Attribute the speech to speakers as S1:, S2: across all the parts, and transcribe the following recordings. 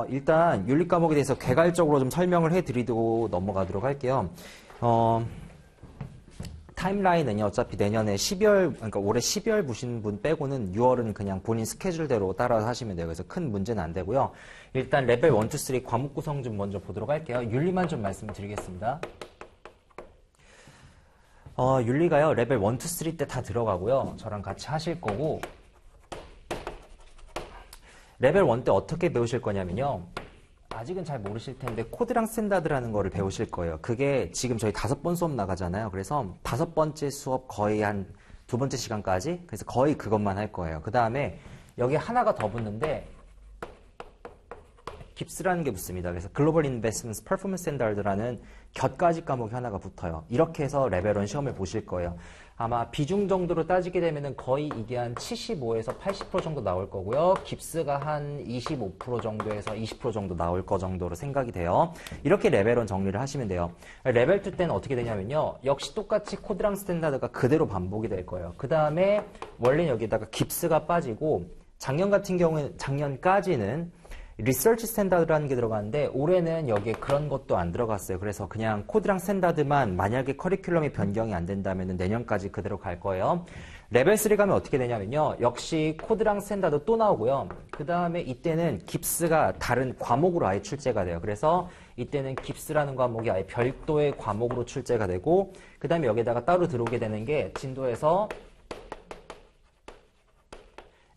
S1: 일단 윤리 과목에 대해서 개괄적으로 좀 설명을 해드리고 넘어가도록 할게요. 타임라인은요, 어차피 내년에 12월, 그러니까 올해 12월 보신 분 빼고는 6월은 그냥 본인 스케줄대로 따라서 하시면 돼요. 그래서 큰 문제는 안 되고요. 일단 레벨 1, 2, 3 과목 구성 좀 먼저 보도록 할게요. 윤리만 좀 말씀드리겠습니다. 윤리가요, 레벨 1, 2, 3 때 다 들어가고요. 저랑 같이 하실 거고, 레벨 1 때 어떻게 배우실 거냐면요. 아직은 잘 모르실 텐데 코드랑 스탠다드라는 거를 배우실 거예요. 그게 지금 저희 5번 수업 나가잖아요. 그래서 5번째 수업 거의 한 2번째 시간까지, 그래서 거의 그것만 할 거예요. 그 다음에 여기 하나가 더 붙는데 깁스라는 게 붙습니다. 그래서 글로벌 인베스트먼트 퍼포먼스 스탠다드라는 곁가지 과목이 하나가 붙어요. 이렇게 해서 레벨 1 시험을 보실 거예요. 아마 비중 정도로 따지게 되면은 거의 이게 한 75에서 80% 정도 나올 거고요. 깁스가 한 25% 정도에서 20% 정도 나올 거 정도로 생각이 돼요. 이렇게 레벨 1 정리를 하시면 돼요. 레벨 2 때는 어떻게 되냐면요. 역시 똑같이 코드랑 스탠다드가 그대로 반복이 될 거예요. 그 다음에 원래 여기다가 깁스가 빠지고 작년 같은 경우에는 작년까지는 리서치 스탠다드라는 게 들어가는데 올해는 여기에 그런 것도 안 들어갔어요. 그래서 그냥 코드랑 스탠다드만 만약에 커리큘럼이 변경이 안 된다면 내년까지 그대로 갈 거예요. 레벨 3 가면 어떻게 되냐면요. 역시 코드랑 스탠다드 또 나오고요. 그 다음에 이때는 깁스가 다른 과목으로 아예 출제가 돼요. 그래서 이때는 깁스라는 과목이 아예 별도의 과목으로 출제가 되고 그 다음에 여기다가 따로 들어오게 되는 게 진도에서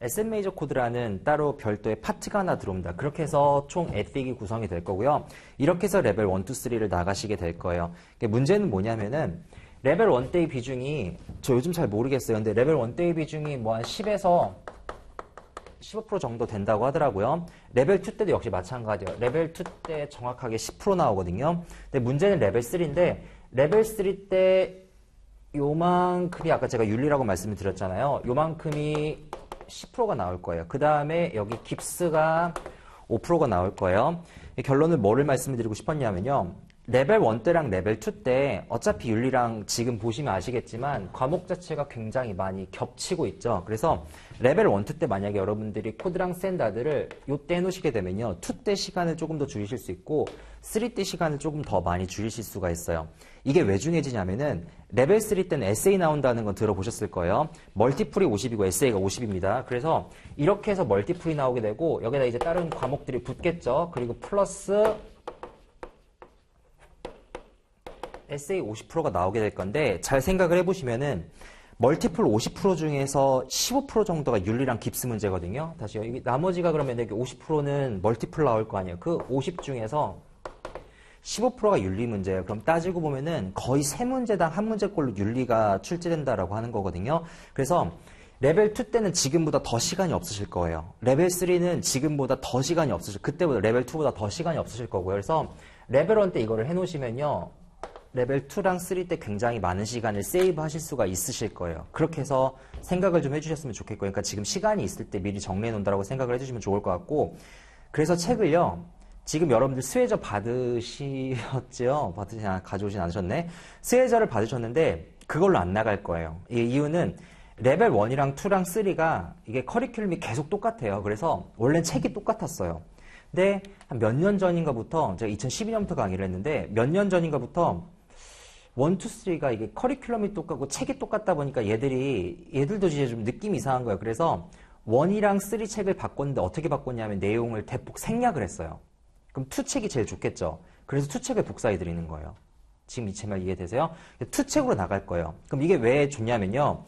S1: SM 메이저 코드라는 따로 별도의 파트가 하나 들어옵니다. 그렇게 해서 총 에틱이 구성이 될 거고요. 이렇게 해서 레벨 1, 2, 3를 나가시게 될 거예요. 문제는 뭐냐면은 레벨 1 때의 비중이 저 요즘 잘 모르겠어요. 근데 레벨 1 때의 비중이 뭐 한 10에서 15% 정도 된다고 하더라고요. 레벨 2 때도 역시 마찬가지예요. 레벨 2 때 정확하게 10% 나오거든요. 근데 문제는 레벨 3인데 레벨 3 때 요만큼이 아까 제가 윤리라고 말씀을 드렸잖아요. 요만큼이 10%가 나올 거예요. 그 다음에 여기 깁스가 5%가 나올 거예요. 결론을 뭐를 말씀드리고 싶었냐면요. 레벨 1 때랑 레벨 2 때 어차피 윤리랑 지금 보시면 아시겠지만 과목 자체가 굉장히 많이 겹치고 있죠. 그래서 레벨 1, 2 때 만약에 여러분들이 코드랑 스탠다드를 요때 해놓으시게 되면요. 2 때 시간을 조금 더 줄이실 수 있고 3 때 시간을 조금 더 많이 줄이실 수가 있어요. 이게 왜 중요해지냐면은 레벨 3 때는 에세이 나온다는 건 들어보셨을 거예요. 멀티플이 50이고 에세이가 50입니다. 그래서 이렇게 해서 멀티플이 나오게 되고 여기다 이제 다른 과목들이 붙겠죠. 그리고 플러스 에세이 50%가 나오게 될 건데 잘 생각을 해보시면은 멀티플 50% 중에서 15% 정도가 윤리랑 깁스 문제거든요. 다시 여기 나머지가 그러면 여기 50%는 멀티플 나올 거 아니에요. 그 50 중에서 15%가 윤리 문제예요. 그럼 따지고 보면은 거의 3문제당 1문제꼴로 윤리가 출제된다라고 하는 거거든요. 그래서 레벨 2 때는 지금보다 더 시간이 없으실 거예요. 레벨 3는 지금보다 더 시간이 없으실, 그때보다 레벨 2보다 더 시간이 없으실 거고요. 그래서 레벨 1 때 이거를 해놓으시면요. 레벨 2랑 3 때 굉장히 많은 시간을 세이브 하실 수가 있으실 거예요. 그렇게 해서 생각을 좀 해주셨으면 좋겠고요. 그러니까 지금 시간이 있을 때 미리 정리해 놓는다고 생각을 해주시면 좋을 것 같고 그래서 책을요. 지금 여러분들 스웨저 받으셨죠? 가져오진 않으셨네. 스웨저를 받으셨는데 그걸로 안 나갈 거예요. 이 이유는 레벨 1이랑 2랑 3가 이게 커리큘럼이 계속 똑같아요. 그래서 원래 책이 똑같았어요. 근데 한 몇 년 전인가부터 제가 2012년부터 강의를 했는데 몇 년 전인가부터 1, 2, 3가 이게 커리큘럼이 똑같고 책이 똑같다 보니까 얘들도 이제 좀 느낌이 이상한 거예요. 그래서 1이랑 3 책을 바꿨는데 어떻게 바꿨냐면 내용을 대폭 생략을 했어요. 그럼 2 책이 제일 좋겠죠. 그래서 2 책을 복사해 드리는 거예요. 지금 이 제 말 이해되세요? 2 책으로 나갈 거예요. 그럼 이게 왜 좋냐면요.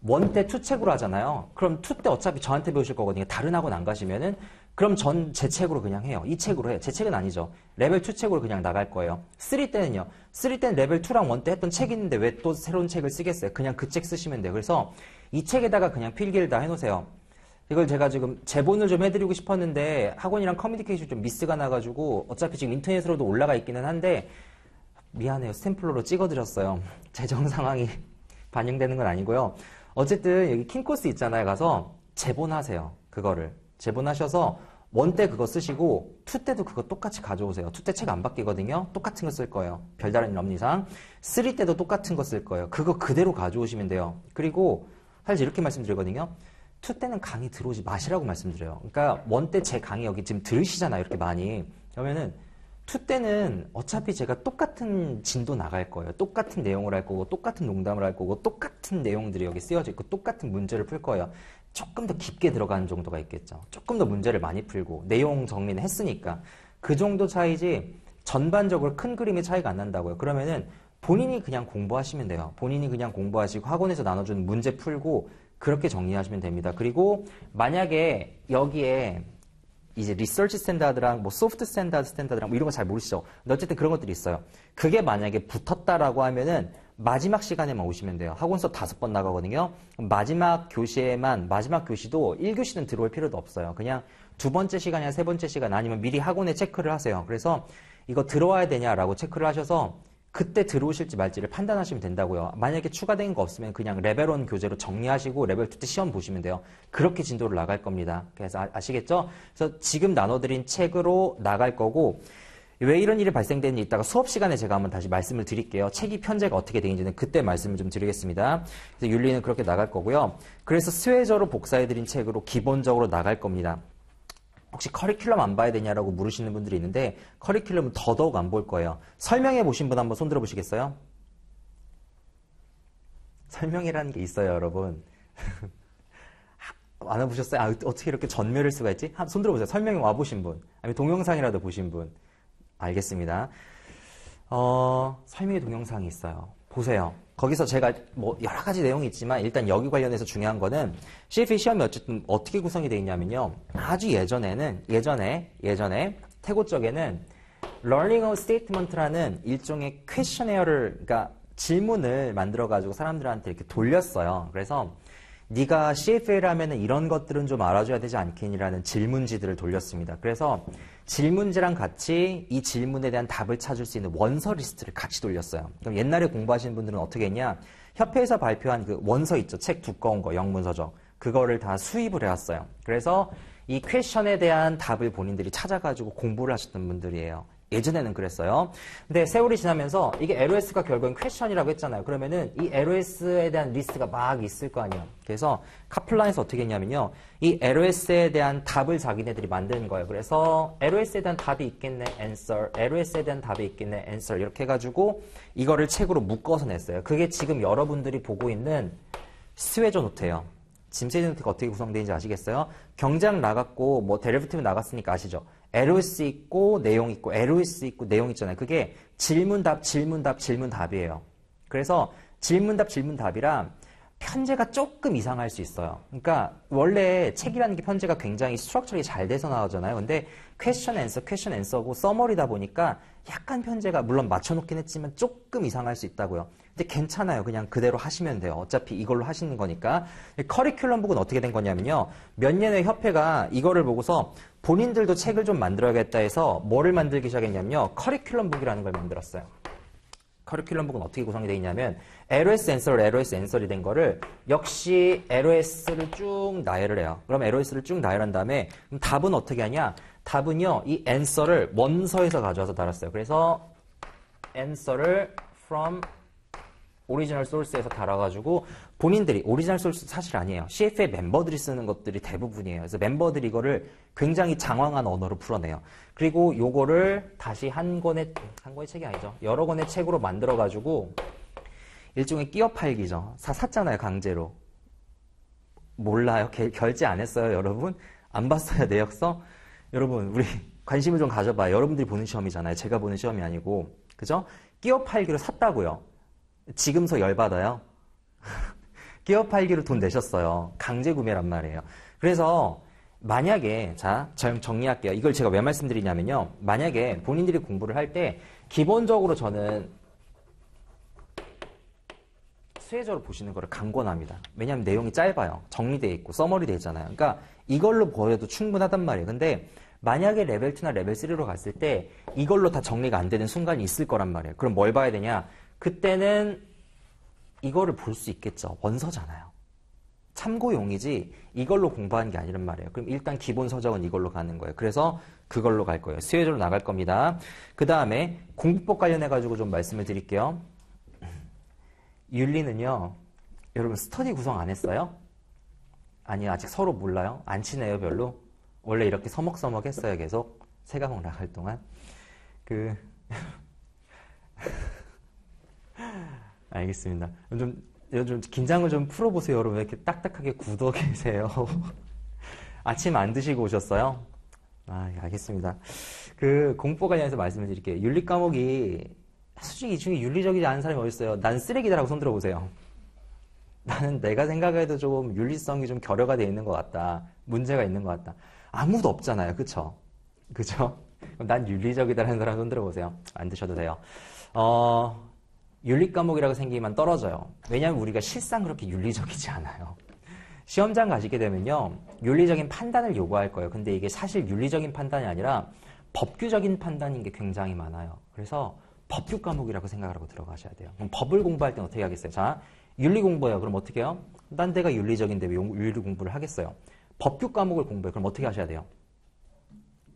S1: 1 때 2 책으로 하잖아요. 그럼 2 때 어차피 저한테 배우실 거거든요. 다른 학원 안 가시면은 그럼 전 제 책으로 그냥 해요. 이 책으로 해요. 제 책은 아니죠. 레벨 2 책으로 그냥 나갈 거예요. 3 때는요. 3 때는 레벨 2랑 1 때 했던 책이 있는데 왜 또 새로운 책을 쓰겠어요? 그냥 그 책 쓰시면 돼요. 그래서 이 책에다가 그냥 필기를 다 해놓으세요. 이걸 제가 지금 제본을 좀 해드리고 싶었는데 학원이랑 커뮤니케이션 좀 미스가 나가지고 어차피 지금 인터넷으로도 올라가 있기는 한데 미안해요. 스탬플러로 찍어드렸어요. 재정 상황이 반영되는 건 아니고요. 어쨌든 여기 킹코스 있잖아요. 가서 제본하세요. 그거를. 제본하셔서 1 때 그거 쓰시고 2 때도 그거 똑같이 가져오세요. 2 때 책 안 바뀌거든요. 똑같은 거 쓸 거예요. 별다른 일 없는 이상. 3 때도 똑같은 거 쓸 거예요. 그거 그대로 가져오시면 돼요. 그리고 사실 이렇게 말씀드리거든요. 2 때는 강의 들어오지 마시라고 말씀드려요. 그러니까 1 때 제 강의 여기 지금 들으시잖아요. 이렇게 많이. 그러면은 2 때는 어차피 제가 똑같은 진도 나갈 거예요. 똑같은 내용을 할 거고, 똑같은 농담을 할 거고, 똑같은 내용들이 여기 쓰여져 있고, 똑같은 문제를 풀 거예요. 조금 더 깊게 들어가는 정도가 있겠죠. 조금 더 문제를 많이 풀고, 내용 정리는 했으니까. 그 정도 차이지, 전반적으로 큰 그림의 차이가 안 난다고요. 그러면은 본인이 그냥 공부하시면 돼요. 본인이 그냥 공부하시고, 학원에서 나눠주는 문제 풀고, 그렇게 정리하시면 됩니다. 그리고 만약에 여기에 이제 리서치 스탠다드랑 뭐 소프트 스탠다드랑 뭐 이런 거 잘 모르시죠? 근데 어쨌든 그런 것들이 있어요. 그게 만약에 붙었다라고 하면은 마지막 시간에만 오시면 돼요. 학원서 5번 나가거든요. 마지막 교시에만, 마지막 교시도 1교시는 들어올 필요도 없어요. 그냥 2번째 시간이나 3번째 시간 아니면 미리 학원에 체크를 하세요. 그래서 이거 들어와야 되냐라고 체크를 하셔서 그때 들어오실지 말지를 판단하시면 된다고요. 만약에 추가된 거 없으면 그냥 레벨 1 교재로 정리하시고 레벨 2 때 시험 보시면 돼요. 그렇게 진도를 나갈 겁니다. 그래서 아시겠죠? 그래서 지금 나눠드린 책으로 나갈 거고 왜 이런 일이 발생되는지 이따가 수업 시간에 제가 한번 다시 말씀을 드릴게요. 책이 편제가 어떻게 되는지는 그때 말씀을 좀 드리겠습니다. 그래서 윤리는 그렇게 나갈 거고요. 그래서 스웨저로 복사해드린 책으로 기본적으로 나갈 겁니다. 혹시 커리큘럼 안 봐야 되냐라고 물으시는 분들이 있는데 커리큘럼은 더더욱 안 볼 거예요. 설명해 보신 분 한번 손 들어 보시겠어요? 설명이라는 게 있어요, 여러분. 안 와보셨어요? 아, 어떻게 이렇게 전멸일 수가 있지? 손 들어보세요. 설명에 와보신 분. 아니면 동영상이라도 보신 분. 알겠습니다. 설명의 동영상이 있어요. 보세요. 거기서 제가 뭐 여러 가지 내용이 있지만 일단 여기 관련해서 중요한 거는 CFA 시험이 어쨌든 어떻게 구성이 되어 있냐면요. 아주 예전에 태고 쪽에는 Learning of Statement라는 일종의 퀘셔네어를 그러니까 질문을 만들어 가지고 사람들한테 이렇게 돌렸어요. 그래서 네가 CFA를 하면은 이런 것들은 좀 알아줘야 되지 않겠니라는 질문지들을 돌렸습니다. 그래서 질문지랑 같이 이 질문에 대한 답을 찾을 수 있는 원서 리스트를 같이 돌렸어요. 그럼 옛날에 공부하시는 분들은 어떻게 했냐? 협회에서 발표한 그 원서 있죠. 책 두꺼운 거, 영문서적. 그거를 다 수입을 해왔어요. 그래서 이 퀘션에 대한 답을 본인들이 찾아가지고 공부를 하셨던 분들이에요. 예전에는 그랬어요. 근데 세월이 지나면서 이게 LOS가 결국은 퀘션이라고 했잖아요. 그러면은 이 LOS에 대한 리스트가 막 있을 거 아니에요. 그래서 카플란에서 어떻게 했냐면요. 이 LOS에 대한 답을 자기네들이 만드는 거예요. 그래서 LOS에 대한 답이 있겠네, answer. LOS에 대한 답이 있겠네, answer. 이렇게 해가지고 이거를 책으로 묶어서 냈어요. 그게 지금 여러분들이 보고 있는 스웨저 노트예요. 지금 스웨저 노트가 어떻게 구성되는지 아시겠어요? 경장 나갔고 뭐 데리버티브 나갔으니까 아시죠? LOS 있고 내용 있고 LOS 있고 내용 있잖아요. 그게 질문답 질문답이에요. 그래서 질문답이랑 편제가 조금 이상할 수 있어요. 그러니까 원래 책이라는 게 편제가 굉장히 스트럭처리 잘 돼서 나오잖아요. 근데 퀘션 앤서고 서머리다 보니까 약간 편제가 물론 맞춰놓긴 했지만 조금 이상할 수 있다고요. 근데 괜찮아요. 그냥 그대로 하시면 돼요. 어차피 이걸로 하시는 거니까. 커리큘럼북은 어떻게 된 거냐면요. 몇 년의 협회가 이거를 보고서 본인들도 책을 좀 만들어야겠다 해서 뭐를 만들기 시작했냐면요. 커리큘럼북이라는 걸 만들었어요. 커리큘럼북은 어떻게 구성이 되어 있냐면 LOS 앤서이 된 거를 역시 LOS를 쭉 나열을 해요. 그럼 LOS를 쭉 나열한 다음에 그럼 답은 어떻게 하냐? 답은요. 이 answer를 원서에서 가져와서 달았어요. 그래서 answer를 from 오리지널 소스에서 달아가지고 본인들이 오리지널 소스 사실 아니에요. CFA 멤버들이 쓰는 것들이 대부분이에요. 그래서 멤버들이 이거를 굉장히 장황한 언어로 풀어내요. 그리고 요거를 다시 한 권의 책이 아니죠. 여러 권의 책으로 만들어가지고 일종의 끼어 팔기죠. 샀잖아요. 강제로. 몰라요. 결제 안 했어요. 여러분? 안 봤어요. 내역서? 여러분 우리 관심을 좀 가져봐요. 여러분들이 보는 시험이잖아요. 제가 보는 시험이 아니고. 그죠? 끼어 팔기로 샀다고요. 지금서 열받아요? 끼어 팔기로 돈 내셨어요. 강제 구매란 말이에요. 그래서 만약에 자 정리할게요. 이걸 제가 왜 말씀드리냐면요. 만약에 본인들이 공부를 할 때 기본적으로 저는 스웨저로 보시는 거를 강권합니다. 왜냐하면 내용이 짧아요. 정리되어 있고 서머리되어 있잖아요. 그러니까 이걸로 보여도 충분하단 말이에요. 근데 만약에 레벨 2나 레벨 3로 갔을 때 이걸로 다 정리가 안 되는 순간이 있을 거란 말이에요. 그럼 뭘 봐야 되냐? 그때는 이거를 볼 수 있겠죠. 원서잖아요. 참고용이지 이걸로 공부하는 게 아니란 말이에요. 그럼 일단 기본 서적은 이걸로 가는 거예요. 그래서 그걸로 갈 거예요. 스웨저로 나갈 겁니다. 그 다음에 공부법 관련해가지고 좀 말씀을 드릴게요. 윤리는요. 여러분 스터디 구성 안 했어요? 아니, 아직 서로 몰라요? 안 친해요, 별로? 원래 이렇게 서먹서먹 했어요, 계속? 세 과목 나갈 동안? 알겠습니다. 좀 긴장을 좀 풀어보세요, 여러분. 왜 이렇게 딱딱하게 굳어 계세요? 아침 안 드시고 오셨어요? 아, 알겠습니다. 공포 관련해서 말씀을 드릴게요. 윤리 과목이, 솔직히 이 중에 윤리적이지 않은 사람이 어딨어요? 난 쓰레기다라고 손 들어보세요. 나는 내가 생각해도 좀 윤리성이 좀 결여가 되어 있는 것 같다. 문제가 있는 것 같다. 아무도 없잖아요. 그쵸? 그쵸? 그럼 난 윤리적이다라는 사람 손 들어보세요. 안 드셔도 돼요. 윤리 과목이라고 생기면 떨어져요. 왜냐하면 우리가 실상 그렇게 윤리적이지 않아요. 시험장 가시게 되면요, 윤리적인 판단을 요구할 거예요. 근데 이게 사실 윤리적인 판단이 아니라 법규적인 판단인 게 굉장히 많아요. 그래서 법규 과목이라고 생각을 하고 들어가셔야 돼요. 그럼 법을 공부할 때는 어떻게 하겠어요? 자, 윤리 공부해요. 그럼 어떻게 해요? 난 내가 윤리적인데 왜 윤리 공부를 하겠어요? 법규 과목을 공부해요. 그럼 어떻게 하셔야 돼요?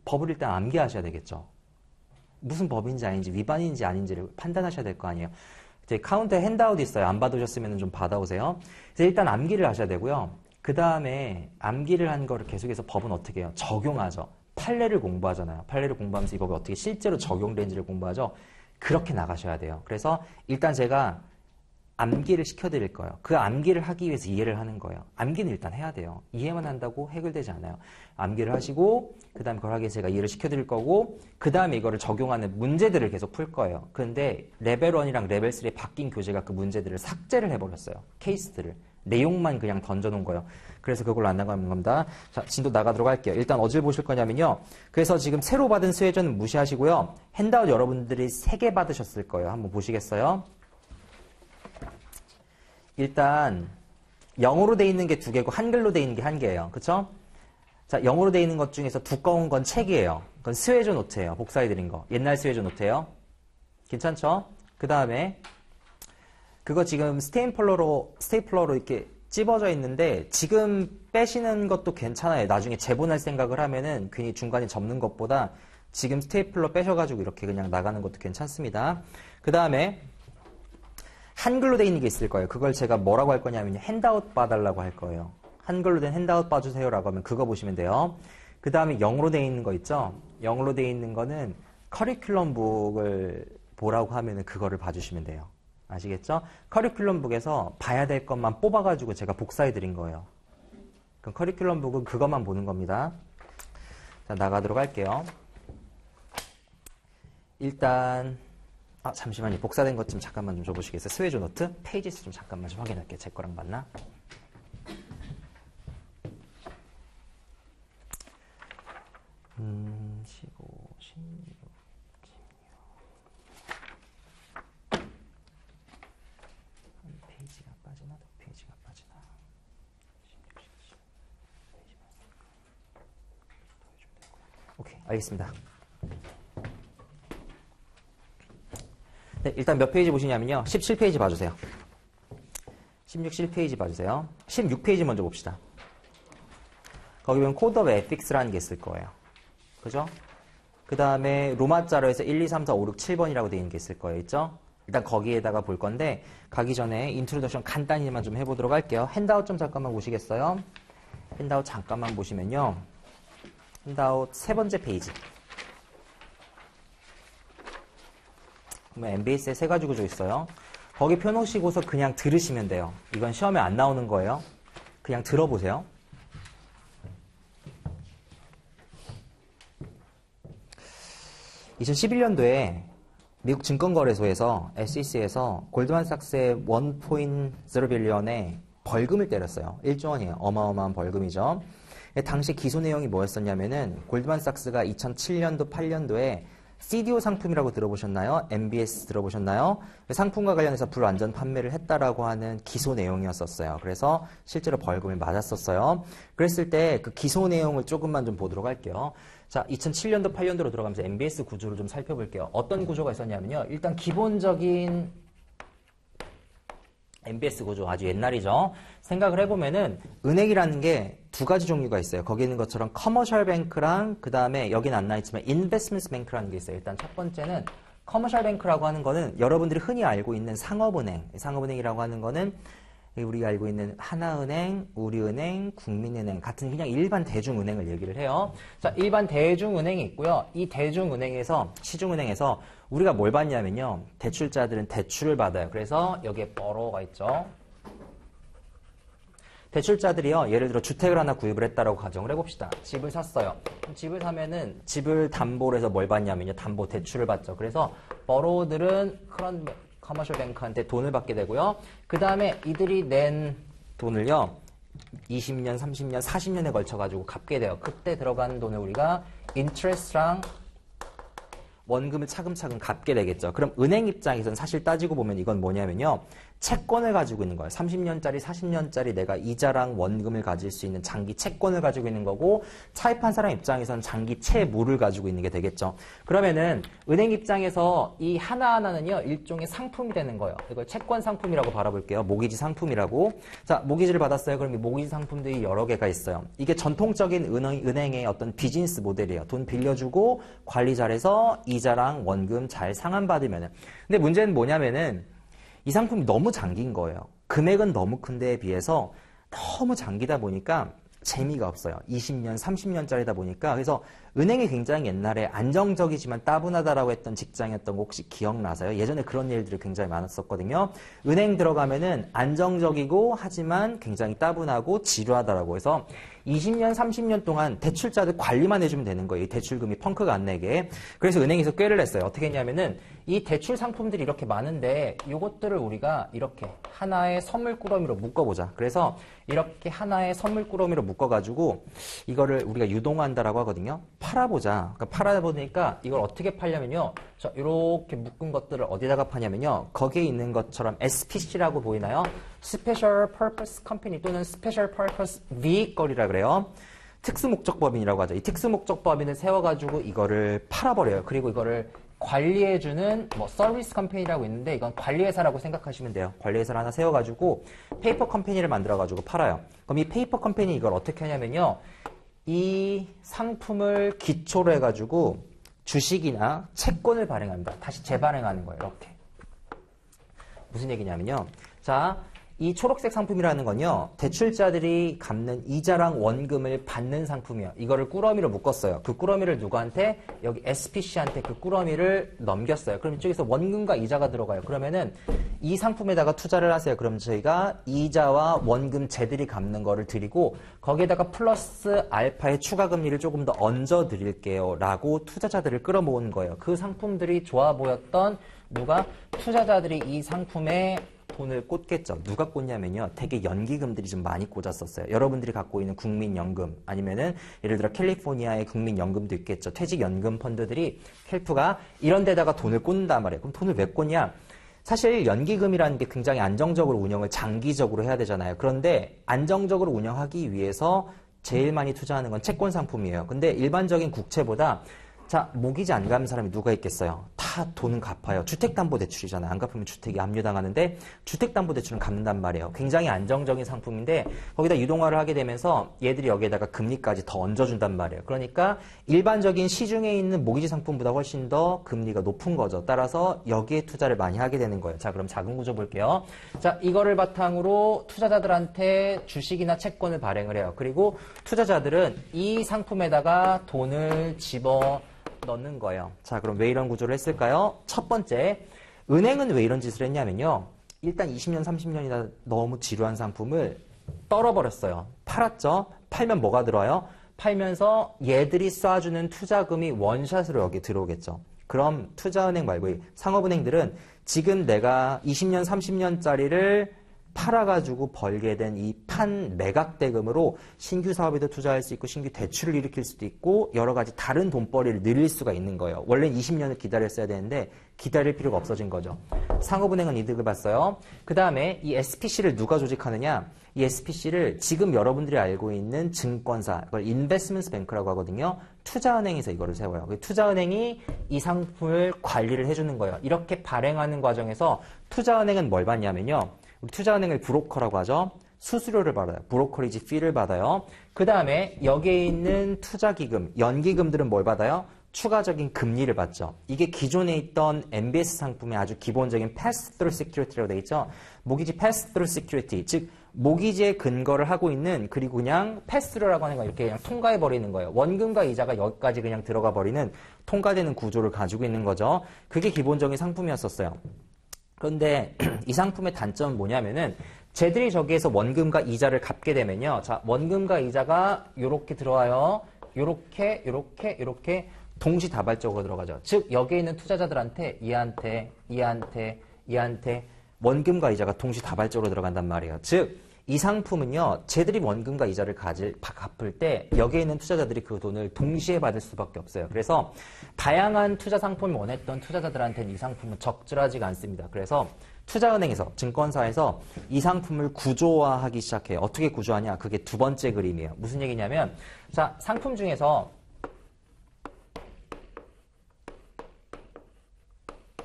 S1: 법을 일단 암기하셔야 되겠죠. 무슨 법인지 아닌지, 위반인지 아닌지를 판단하셔야 될 거 아니에요. 이제 카운터에 핸드아웃 있어요. 안 받으셨으면 좀 받아오세요. 그래서 일단 암기를 하셔야 되고요. 그 다음에 암기를 한 거를 계속해서 법은 어떻게 해요? 적용하죠. 판례를 공부하잖아요. 판례를 공부하면서 이 법이 어떻게 실제로 적용되는지를 공부하죠. 그렇게 나가셔야 돼요. 그래서 일단 제가 암기를 시켜드릴 거예요. 그 암기를 하기 위해서 이해를 하는 거예요. 암기는 일단 해야 돼요. 이해만 한다고 해결되지 않아요. 암기를 하시고 그 다음에 그걸 하기 위해서 제가 이해를 시켜드릴 거고 그 다음에 이거를 적용하는 문제들을 계속 풀 거예요. 그런데 레벨 1이랑 레벨 3에 바뀐 교재가 그 문제들을 삭제를 해버렸어요. 케이스들을. 내용만 그냥 던져놓은 거예요. 그래서 그걸로 안 나가는 겁니다. 자, 진도 나가도록 할게요. 일단 어딜 보실 거냐면요. 그래서 지금 새로 받은 수혜전은 무시하시고요. 핸드아웃 여러분들이 3개 받으셨을 거예요. 한번 보시겠어요? 일단 영어로 돼 있는 게 2개고 한글로 돼 있는 게 1개예요. 그쵸? 자, 영어로 돼 있는 것 중에서 두꺼운 건 책이에요. 그건 스웨조 노트예요. 복사해드린 거. 옛날 스웨조 노트예요. 괜찮죠? 그 다음에 그거 지금 스테이플러로 이렇게 찝어져 있는데 지금 빼시는 것도 괜찮아요. 나중에 재본할 생각을 하면은 괜히 중간에 접는 것보다 지금 스테이플러 빼셔가지고 이렇게 그냥 나가는 것도 괜찮습니다. 그 다음에 한글로 돼 있는 게 있을 거예요. 그걸 제가 뭐라고 할 거냐면 핸드아웃 봐달라고 할 거예요. 한글로 된 핸드아웃 봐주세요라고 하면 그거 보시면 돼요. 그 다음에 영어로 돼 있는 거 있죠? 영어로 돼 있는 거는 커리큘럼북을 보라고 하면은 그거를 봐주시면 돼요. 아시겠죠? 커리큘럼북에서 봐야 될 것만 뽑아가지고 제가 복사해 드린 거예요. 그럼 커리큘럼북은 그것만 보는 겁니다. 자, 나가도록 할게요. 일단 잠시만요. 복사된 것 좀 잠깐만 좀 줘보시겠어요? 스웨조 노트? 페이지 수 좀 잠깐만 좀 확인할게요. 제 거랑 맞나? 음, 15, 16, 16. 한 페이지가 빠지나? 두 페이지가 빠지나? 16, 17. 페이지만 더해주면 되고. 오케이, 알겠습니다. 네, 일단 몇 페이지 보시냐면요. 17페이지 봐주세요. 17페이지 봐주세요. 16페이지 먼저 봅시다. 거기 보면 코드 오브 에픽스라는 게 있을 거예요. 그죠? 그 다음에 로마자로 해서 1, 2, 3, 4, 5, 6, 7번이라고 되어 있는 게 있을 거예요. 있죠? 일단 거기에다가 볼 건데 가기 전에 인트로덕션 간단히만 좀 해보도록 할게요. 핸드아웃 좀 잠깐만 보시겠어요? 핸드아웃 잠깐만 보시면요. 핸드아웃 3번째 페이지. MBS에 3가지 구조 있어요. 거기 펴놓으시고서 그냥 들으시면 돼요. 이건 시험에 안 나오는 거예요. 그냥 들어보세요. (2011년도에) 미국 증권거래소에서 SEC에서 골드만삭스의 1.0빌리언의 벌금을 때렸어요. 1조 원이에요. 어마어마한 벌금이죠. 당시 기소 내용이 뭐였었냐면은 골드만삭스가 2007년도 8년도에 CDO 상품이라고 들어보셨나요? MBS 들어보셨나요? 상품과 관련해서 불완전 판매를 했다라고 하는 기소 내용이었었어요. 그래서 실제로 벌금을 맞았었어요. 그랬을 때 그 기소 내용을 조금만 좀 보도록 할게요. 자, 2007년도 8년도로 들어가면서 MBS 구조를 좀 살펴볼게요. 어떤 구조가 있었냐면요. 일단 기본적인 MBS 구조 아주 옛날이죠. 생각을 해보면은 은행이라는 게 2가지 종류가 있어요. 거기 있는 것처럼 커머셜 뱅크랑 그 다음에 여기는 안 나있지만 인베스트먼트 뱅크라는 게 있어요. 일단 첫 번째는 커머셜 뱅크라고 하는 거는 여러분들이 흔히 알고 있는 상업은행. 상업은행이라고 하는 거는 우리가 알고 있는 하나은행, 우리은행, 국민은행 같은 그냥 일반 대중은행을 얘기를 해요. 자, 일반 대중은행이 있고요. 이 대중은행에서, 시중은행에서 우리가 뭘 받냐면요. 대출자들은 대출을 받아요. 그래서 여기에 borrow가 있죠. 대출자들이요, 예를 들어 주택을 하나 구입을 했다라고 가정을 해봅시다. 집을 샀어요. 집을 사면은 집을 담보로 해서 뭘 받냐면요, 담보 대출을 받죠. 그래서 borrow들은 그런 커머셜 뱅크한테 돈을 받게 되고요. 그 다음에 이들이 낸 돈을요, 20년, 30년, 40년에 걸쳐가지고 갚게 돼요. 그때 들어가는 돈을 우리가 interest랑 원금을 차근차근 갚게 되겠죠. 그럼 은행 입장에서는 사실 따지고 보면 이건 뭐냐면요, 채권을 가지고 있는 거예요. 30년짜리, 40년짜리 내가 이자랑 원금을 가질 수 있는 장기 채권을 가지고 있는 거고, 차입한 사람 입장에서는 장기 채무를 가지고 있는 게 되겠죠. 그러면은 은행 입장에서 이 하나하나는요, 일종의 상품이 되는 거예요. 이걸 채권 상품이라고 바라볼게요. 모기지 상품이라고. 자, 모기지를 받았어요. 그럼 이 모기지 상품들이 여러 개가 있어요. 이게 전통적인 은행의 어떤 비즈니스 모델이에요. 돈 빌려주고 관리 잘해서 이자랑 원금 잘 상환받으면은. 근데 문제는 뭐냐면은 이 상품이 너무 장기인 거예요. 금액은 너무 큰 데에 비해서 너무 장기다 보니까 재미가 없어요. 20년, 30년짜리다 보니까. 그래서 은행이 굉장히 옛날에 안정적이지만 따분하다라고 했던 직장이었던 거 혹시 기억나세요? 예전에 그런 일들이 굉장히 많았었거든요. 은행 들어가면은 안정적이고 하지만 굉장히 따분하고 지루하다라고 해서 20년, 30년 동안 대출자들 관리만 해주면 되는 거예요. 이 대출금이 펑크가 안 내게. 그래서 은행에서 꾀를 냈어요. 어떻게 했냐면은 이 대출 상품들이 이렇게 많은데 이것들을 우리가 이렇게 하나의 선물꾸러미로 묶어보자. 그래서 이렇게 하나의 선물꾸러미로 묶어가지고 이거를 우리가 유동화한다라고 하거든요. 팔아보자. 그러니까 팔아보니까 이걸 어떻게 팔냐면요. 자, 이렇게 묶은 것들을 어디다가 파냐면요. 거기에 있는 것처럼 SPC라고 보이나요? Special Purpose Company 또는 Special Purpose Vehicle이라 그래요. 특수목적법인이라고 하죠. 이 특수목적법인을 세워가지고 이거를 팔아버려요. 그리고 이거를 관리해주는 뭐 서비스 컴퍼니라고 있는데 이건 관리회사라고 생각하시면 돼요. 관리회사를 하나 세워가지고 페이퍼 컴퍼니를 만들어가지고 팔아요. 그럼 이 페이퍼 컴퍼니 이걸 어떻게 하냐면요. 이 상품을 기초로 해가지고 주식이나 채권을 발행합니다. 다시 재발행하는 거예요. 이렇게. 무슨 얘기냐면요. 자, 이 초록색 상품이라는 건요. 대출자들이 갚는 이자랑 원금을 받는 상품이에요. 이거를 꾸러미로 묶었어요. 그 꾸러미를 누구한테? 여기 SPC한테 그 꾸러미를 넘겼어요. 그럼 이쪽에서 원금과 이자가 들어가요. 그러면은 이 상품에다가 투자를 하세요. 그럼 저희가 이자와 원금 쟤들이 갚는 거를 드리고 거기에다가 플러스 알파의 추가 금리를 조금 더 얹어 드릴게요. 라고 투자자들을 끌어모은 거예요. 그 상품들이 좋아 보였던 누가? 투자자들이 이 상품에 돈을 꽂겠죠. 누가 꽂냐면요. 되게 연기금들이 좀 많이 꽂았었어요. 여러분들이 갖고 있는 국민연금 아니면은 예를 들어 캘리포니아의 국민연금도 있겠죠. 퇴직연금 펀드들이 캘프가 이런 데다가 돈을 꽂는단 말이에요. 그럼 돈을 왜 꽂냐? 사실 연기금이라는 게 굉장히 안정적으로 운영을 장기적으로 해야 되잖아요. 그런데 안정적으로 운영하기 위해서 제일 많이 투자하는 건 채권 상품이에요. 근데 일반적인 국채보다 자, 모기지 안 갚는 사람이 누가 있겠어요? 다 돈은 갚아요. 주택담보대출이잖아요. 안 갚으면 주택이 압류당하는데 주택담보대출은 갚는단 말이에요. 굉장히 안정적인 상품인데 거기다 유동화를 하게 되면서 얘들이 여기에다가 금리까지 더 얹어준단 말이에요. 그러니까 일반적인 시중에 있는 모기지 상품보다 훨씬 더 금리가 높은 거죠. 따라서 여기에 투자를 많이 하게 되는 거예요. 자, 그럼 자금 구조 볼게요. 자, 이거를 바탕으로 투자자들한테 주식이나 채권을 발행을 해요. 그리고 투자자들은 이 상품에다가 돈을 집어 넣는 거예요. 자, 그럼 왜 이런 구조를 했을까요? 첫 번째, 은행은 왜 이런 짓을 했냐면요. 일단 20년, 30년이나 너무 지루한 상품을 떨어버렸어요. 팔았죠? 팔면 뭐가 들어요? 팔면서 얘들이 쏴주는 투자금이 원샷으로 여기 들어오겠죠. 그럼 투자은행 말고 상업은행들은 지금 내가 20년, 30년짜리를 팔아가지고 벌게 된 이 판 매각 대금으로 신규 사업에도 투자할 수 있고 신규 대출을 일으킬 수도 있고 여러 가지 다른 돈벌이를 늘릴 수가 있는 거예요. 원래는 20년을 기다렸어야 되는데 기다릴 필요가 없어진 거죠. 상업은행은 이득을 봤어요. 그 다음에 이 SPC를 누가 조직하느냐? 이 SPC를 지금 여러분들이 알고 있는 증권사, 그걸 인베스트먼트 뱅크라고 하거든요. 투자은행에서 이거를 세워요. 투자은행이 이 상품을 관리를 해주는 거예요. 이렇게 발행하는 과정에서 투자은행은 뭘 받냐면요. 우리 투자은행을 브로커라고 하죠. 수수료를 받아요. 브로커리지 피를 받아요. 그 다음에 여기에 있는 투자기금, 연기금들은 뭘 받아요? 추가적인 금리를 받죠. 이게 기존에 있던 MBS 상품의 아주 기본적인 pass-through security라고 되어 있죠. 모기지 pass-through security, 즉 모기지에 근거를 하고 있는 그리고 그냥 패스through라고 하는 거 이렇게 그냥 통과해 버리는 거예요. 원금과 이자가 여기까지 그냥 들어가 버리는 통과되는 구조를 가지고 있는 거죠. 그게 기본적인 상품이었었어요. 그런데 이 상품의 단점은 뭐냐면은 쟤들이 저기에서 원금과 이자를 갚게 되면요. 자, 원금과 이자가 요렇게 들어와요. 요렇게 동시다발적으로 들어가죠. 즉 여기에 있는 투자자들한테 얘한테 원금과 이자가 동시다발적으로 들어간단 말이에요. 즉 이 상품은요. 쟤들이 원금과 이자를 갚을 때 여기에 있는 투자자들이 그 돈을 동시에 받을 수밖에 없어요. 그래서 다양한 투자 상품을 원했던 투자자들한테는 이 상품은 적절하지가 않습니다. 그래서 투자은행에서, 증권사에서 이 상품을 구조화하기 시작해요. 어떻게 구조하냐? 그게 두 번째 그림이에요. 무슨 얘기냐면 자, 상품 중에서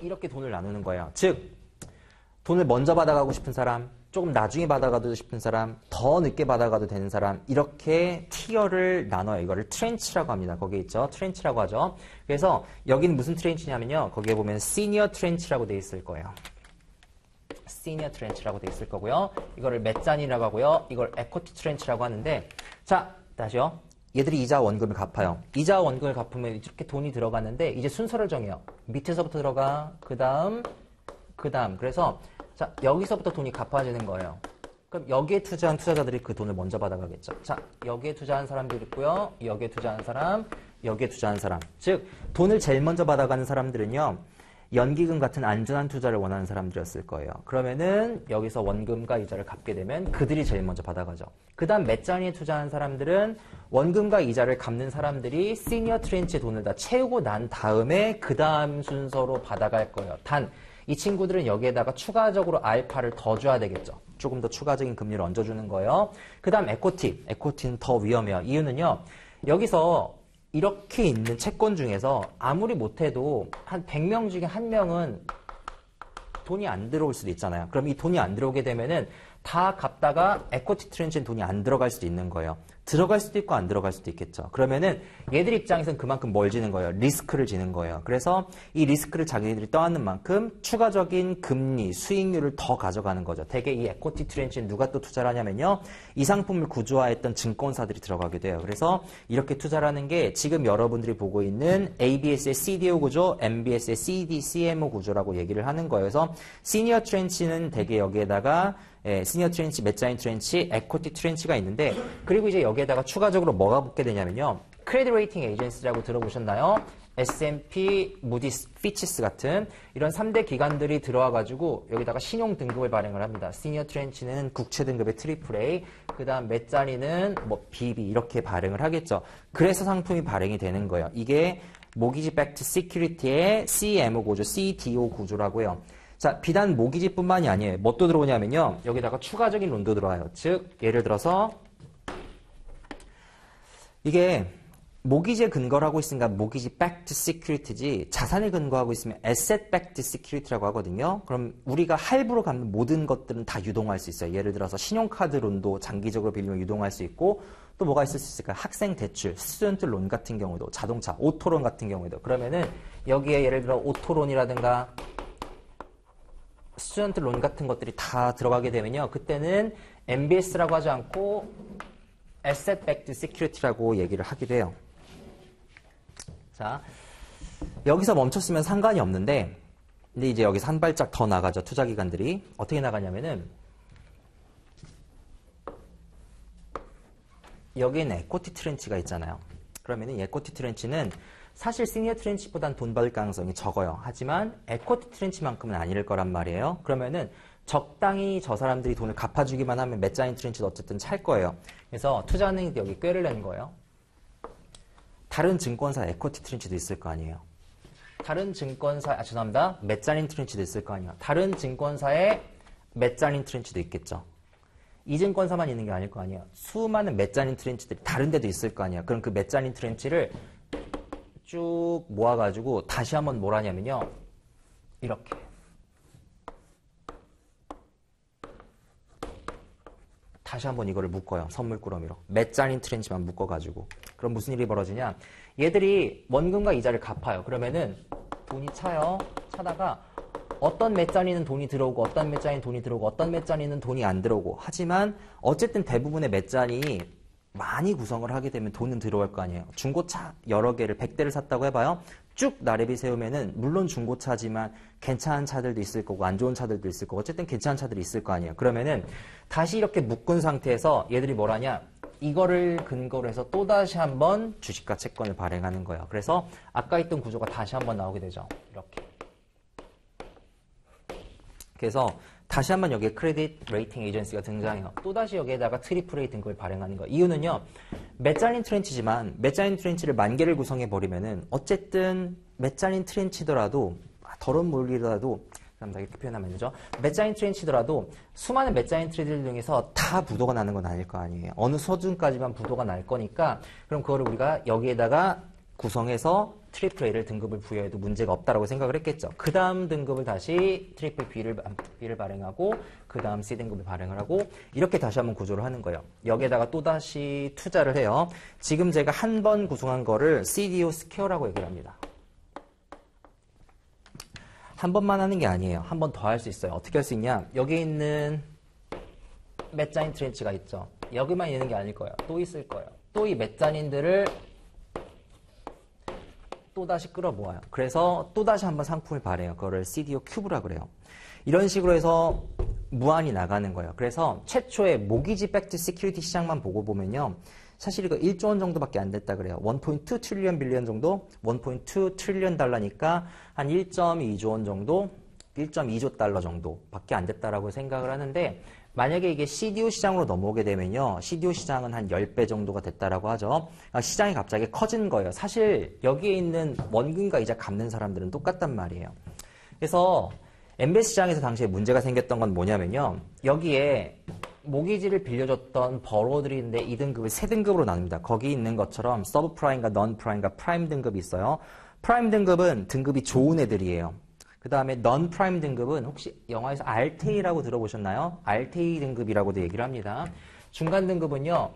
S1: 이렇게 돈을 나누는 거예요. 즉 돈을 먼저 받아가고 싶은 사람, 조금 나중에 받아가도 싶은 사람, 더 늦게 받아가도 되는 사람, 이렇게 티어를 나눠요. 이거를 트렌치라고 합니다. 거기에 있죠. 트렌치라고 하죠. 그래서 여기는 무슨 트렌치냐면요. 거기에 보면 시니어 트렌치라고 돼 있을 거예요. 시니어 트렌치라고 돼 있을 거고요. 이거를 맷잔이라고 하고요. 이걸 에코티 트렌치라고 하는데 자, 다시요. 얘들이 이자 원금을 갚아요. 이자 원금을 갚으면 이렇게 돈이 들어가는데 이제 순서를 정해요. 밑에서부터 들어가. 그 다음. 그래서 자, 여기서부터 돈이 갚아지는 거예요. 그럼 여기에 투자한 투자자들이 그 돈을 먼저 받아가겠죠. 자, 여기에 투자한 사람들이 있고요. 여기에 투자한 사람, 여기에 투자한 사람. 즉, 돈을 제일 먼저 받아가는 사람들은요. 연기금 같은 안전한 투자를 원하는 사람들이었을 거예요. 그러면은 여기서 원금과 이자를 갚게 되면 그들이 제일 먼저 받아가죠. 그 다음 맷잔이에 투자한 사람들은 원금과 이자를 갚는 사람들이 시니어 트렌치에 돈을 다 채우고 난 다음에 그 다음 순서로 받아갈 거예요. 단, 이 친구들은 여기에다가 추가적으로 알파를 더 줘야 되겠죠. 조금 더 추가적인 금리를 얹어주는 거예요. 그 다음 에코티. 에코티는 더 위험해요. 이유는요. 여기서 이렇게 있는 채권 중에서 아무리 못해도 한 100명 중에 한 명은 돈이 안 들어올 수도 있잖아요. 그럼 이 돈이 안 들어오게 되면은 다 갚다가 에코티 트렌치는 돈이 안 들어갈 수도 있는 거예요. 들어갈 수도 있고 안 들어갈 수도 있겠죠. 그러면은 얘들 입장에서는 그만큼 뭘 지는 거예요? 리스크를 지는 거예요. 그래서 이 리스크를 자기들이 떠안는 만큼 추가적인 금리, 수익률을 더 가져가는 거죠. 대개 이 에코티 트렌치는 누가 또 투자를 하냐면요. 이 상품을 구조화했던 증권사들이 들어가게 돼요. 그래서 이렇게 투자를 하는 게 지금 여러분들이 보고 있는 ABS의 CDO 구조, MBS의 CMO 구조라고 얘기를 하는 거예요. 그래서 시니어 트렌치는 대개 여기에다가 시니어 트렌치, 맷자인 트렌치, 에코티 트렌치가 있는데 그리고 이제 여기에다가 추가적으로 뭐가 붙게 되냐면요. 크레딧 레이팅 에이전시라고 들어보셨나요? S&P, 무디스, 피치스 같은 이런 3대 기관들이 들어와가지고 여기다가 신용 등급을 발행을 합니다. 시니어 트렌치는 국채 등급의 AAA, 그 다음 맷자리는 뭐 BB 이렇게 발행을 하겠죠. 그래서 상품이 발행이 되는 거예요. 이게 모기지 백트 시큐리티의 CMO 구조, CDO 구조라고요. 자, 비단 모기지뿐만이 아니에요. 뭣도 들어오냐면요. 여기다가 추가적인 론도 들어와요. 즉, 예를 들어서 이게 모기지에 근거를 하고 있으니까 모기지 백트 시큐리티지 자산에 근거하고 있으면 에셋 백트 시큐리티라고 하거든요. 그럼 우리가 할부로 갚는 모든 것들은 다 유동할 수 있어요. 예를 들어서 신용카드 론도 장기적으로 빌리면 유동할 수 있고 또 뭐가 있을 수 있을까요? 학생 대출, 스튜던트 론 같은 경우도 자동차, 오토론 같은 경우에도 그러면은 여기에 예를 들어 오토론이라든가 스튜던트 론 같은 것들이 다 들어가게 되면요. 그때는 MBS라고 하지 않고 Asset Backed Security라고 얘기를 하기도 해요. 자, 여기서 멈췄으면 상관이 없는데 근데 이제 여기서 한 발짝 더 나가죠. 투자기관들이. 어떻게 나가냐면은 여기에는 에코티 트렌치가 있잖아요. 그러면은 에코티 트렌치는 사실 시니어 트렌치보단 돈 받을 가능성이 적어요. 하지만 에코티 트렌치만큼은 아닐 거란 말이에요. 그러면은 적당히 저 사람들이 돈을 갚아주기만 하면 맷자인 트렌치도 어쨌든 찰 거예요. 그래서 투자은행이 여기 꾀를 내는 거예요. 다른 증권사 에코티 트렌치도 있을 거 아니에요. 다른 증권사, 죄송합니다. 맷자인 트렌치도 있을 거 아니에요. 다른 증권사에 맷자인 트렌치도 있겠죠. 이 증권사만 있는 게 아닐 거 아니에요. 수많은 맷자인 트렌치들이 다른 데도 있을 거 아니에요. 그럼 그 맷자인 트렌치를 쭉 모아가지고 다시 한번 뭘 하냐면요. 이렇게. 다시 한번 이거를 묶어요. 선물꾸러미로. 맷자린 트렌치만 묶어가지고. 그럼 무슨 일이 벌어지냐? 얘들이 원금과 이자를 갚아요. 그러면은 돈이 차요. 차다가 어떤 몇 잔이는 돈이 들어오고 어떤 몇 잔이는 돈이 들어오고 어떤 몇 잔이는 돈이 안 들어오고 하지만 어쨌든 대부분의 몇 잔이 많이 구성을 하게 되면 돈은 들어올 거 아니에요. 중고차 여러 개를 100대를 샀다고 해봐요. 쭉 나래비 세우면은 물론 중고차지만 괜찮은 차들도 있을 거고 안 좋은 차들도 있을 거고 어쨌든 괜찮은 차들이 있을 거 아니에요. 그러면은 다시 이렇게 묶은 상태에서 얘들이 뭘 하냐? 이거를 근거로 해서 또다시 한번 주식과 채권을 발행하는 거예요. 그래서 아까 있던 구조가 다시 한번 나오게 되죠. 이렇게. 그래서 다시 한번 여기에 크레딧 레이팅 에이전시가 등장해요. 또다시 여기에다가 트리플 A 등급을 발행하는 거예요. 이유는요. 메자닌 트렌치지만 메자닌 트렌치를 10,000개를 구성해버리면은 어쨌든 메자닌 트렌치더라도 더러운 물이라도 이렇게 표현하면 되죠. 메자닌 트렌치더라도 수많은 메자닌 트렌치를 중에서 다 부도가 나는 건 아닐 거 아니에요. 어느 수준까지만 부도가 날 거니까 그럼 그거를 우리가 여기에다가 구성해서 트리플 A를 등급을 부여해도 문제가 없다라고 생각을 했겠죠. 그 다음 등급을 다시 트리플 B를 발행하고 그 다음 C 등급을 발행을 하고 이렇게 다시 한번 구조를 하는 거예요. 여기에다가 또다시 투자를 해요. 지금 제가 한 번 구성한 거를 CDO 스퀘어라고 얘기를 합니다. 한 번만 하는 게 아니에요. 한 번 더 할 수 있어요. 어떻게 할 수 있냐? 여기 있는 메자닌 트렌치가 있죠. 여기만 있는 게 아닐 거예요. 또 있을 거예요. 또 이 메자닌들을 또다시 끌어모아요. 그래서 또다시 한번 상품을 발행해요. 그거를 CDO 큐브라 그래요. 이런 식으로 해서 무한히 나가는 거예요. 그래서 최초의 모기지 백트 시큐리티 시장만 보고 보면요. 사실 이거 1조 원 정도밖에 안 됐다 그래요. 1.2 트릴리언 빌리언 정도? 1.2 트릴리언 달러니까 한 1.2조 원 정도? 1.2조 달러 정도밖에 안 됐다라고 생각을 하는데 만약에 이게 CDO 시장으로 넘어오게 되면요. CDO 시장은 한 10배 정도가 됐다라고 하죠. 시장이 갑자기 커진 거예요. 사실 여기에 있는 원금과 이자 갚는 사람들은 똑같단 말이에요. 그래서 MBS 시장에서 당시에 문제가 생겼던 건 뭐냐면요. 여기에 모기지를 빌려줬던 버로들인데 이 등급을 3등급으로 나눕니다. 거기 있는 것처럼 서브 프라임과 넌 프라임과 프라임 등급이 있어요. 프라임 등급은 등급이 좋은 애들이에요. 그 다음에 넌 프라임 등급은 혹시 영화에서 알테이라고 들어보셨나요? 알테이 등급이라고도 얘기를 합니다. 중간 등급은요.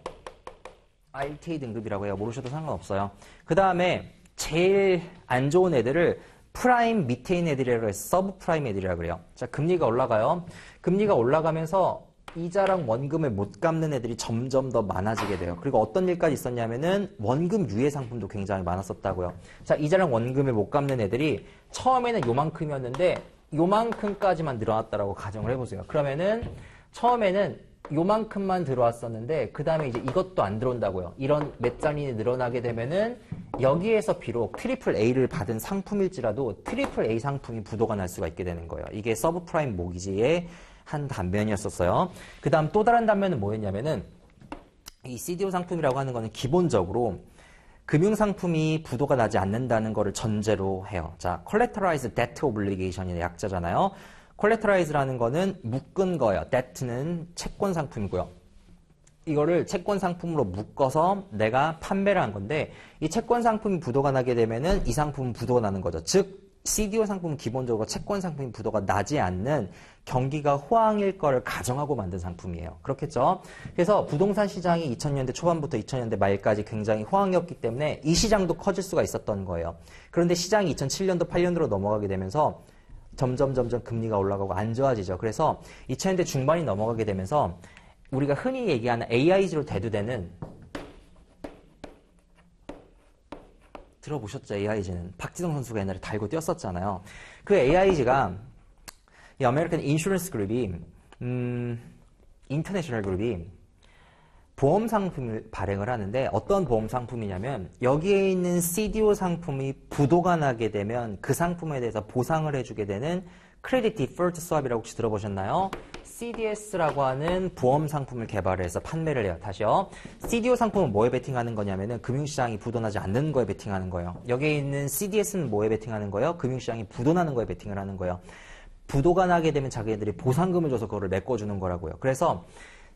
S1: 알테이 등급이라고 해요. 모르셔도 상관없어요. 그 다음에 제일 안 좋은 애들을 프라임 밑에 있는 애들이라고 해서 서브 프라임 애들이라고 그래요. 자, 금리가 올라가요. 금리가 올라가면서 이자랑 원금을 못 갚는 애들이 점점 더 많아지게 돼요. 그리고 어떤 일까지 있었냐면은 원금 유예 상품도 굉장히 많았었다고요. 자, 이자랑 원금을 못 갚는 애들이 처음에는 요만큼이었는데 요만큼까지만 늘어났다라고 가정을 해보세요. 그러면은 처음에는 요만큼만 들어왔었는데 그 다음에 이제 이것도 안 들어온다고요. 이런 몇 잔이 늘어나게 되면은 여기에서 비록 트리플 A를 받은 상품일지라도 트리플 A 상품이 부도가 날 수가 있게 되는 거예요. 이게 서브 프라임 모기지의 한 단면이었었어요. 그 다음 또 다른 단면은 뭐였냐면은 이 CDO 상품이라고 하는 거는 기본적으로 금융상품이 부도가 나지 않는다는 거를 전제로 해요. 자, Collateralized Debt Obligation의 약자잖아요. Collateralize라는 거는 묶은 거예요. Debt는 채권 상품이고요. 이거를 채권 상품으로 묶어서 내가 판매를 한 건데 이 채권 상품이 부도가 나게 되면은 이 상품은 부도가 나는 거죠. 즉 CDO 상품은 기본적으로 채권 상품이 부도가 나지 않는 경기가 호황일 거를 가정하고 만든 상품이에요. 그렇겠죠? 그래서 부동산 시장이 2000년대 초반부터 2000년대 말까지 굉장히 호황이었기 때문에 이 시장도 커질 수가 있었던 거예요. 그런데 시장이 2007년도 8년도로 넘어가게 되면서 점점 금리가 올라가고 안 좋아지죠. 그래서 2000년대 중반이 넘어가게 되면서 우리가 흔히 얘기하는 AIG로 대두되는 들어보셨죠? AIG는 박지성 선수가 옛날에 달고 뛰었었잖아요. 그 AIG가 이 아메리칸 인슈런스 그룹이 인터내셔널 그룹이 보험 상품을 발행을 하는데 어떤 보험 상품이냐면 여기에 있는 CDO 상품이 부도가 나게 되면 그 상품에 대해서 보상을 해주게 되는 크레딧 디퍼트 스왑이라고 혹시 들어보셨나요? CDS라고 하는 보험 상품을 개발해서 판매를 해요. 다시요. CDO 상품은 뭐에 베팅하는 거냐면은 금융시장이 부도나지 않는 거에 베팅하는 거예요. 여기에 있는 CDS는 뭐에 베팅하는 거예요? 금융시장이 부도나는 거에 베팅을 하는 거예요. 부도가 나게 되면 자기네들이 보상금을 줘서 그거를 메꿔주는 거라고요. 그래서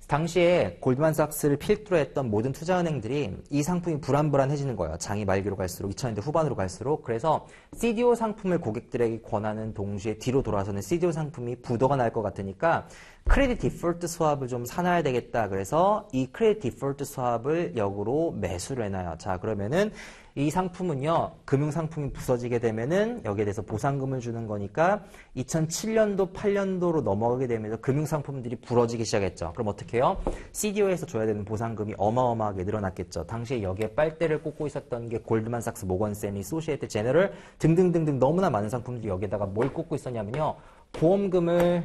S1: 당시에 골드만삭스를 필두로 했던 모든 투자은행들이 이 상품이 불안불안해지는 거예요. 장이 말기로 갈수록, 2000년대 후반으로 갈수록. 그래서 CDO 상품을 고객들에게 권하는 동시에 뒤로 돌아서는 CDO 상품이 부도가 날 것 같으니까 크레딧 디폴트 스왑을 좀 사놔야 되겠다. 그래서 이 크레딧 디폴트 스왑을 역으로 매수를 해놔요. 자, 그러면은 이 상품은요, 금융상품이 부서지게 되면은 여기에 대해서 보상금을 주는 거니까 2007년도, 8년도로 넘어가게 되면서 금융상품들이 부러지기 시작했죠. 그럼 어떻게 해요? CDO에서 줘야 되는 보상금이 어마어마하게 늘어났겠죠. 당시에 여기에 빨대를 꽂고 있었던 게 골드만삭스, 모건스탠리, 소시에테 제너럴 등등등등 너무나 많은 상품들이 여기에다가 뭘 꽂고 있었냐면요, 보험금을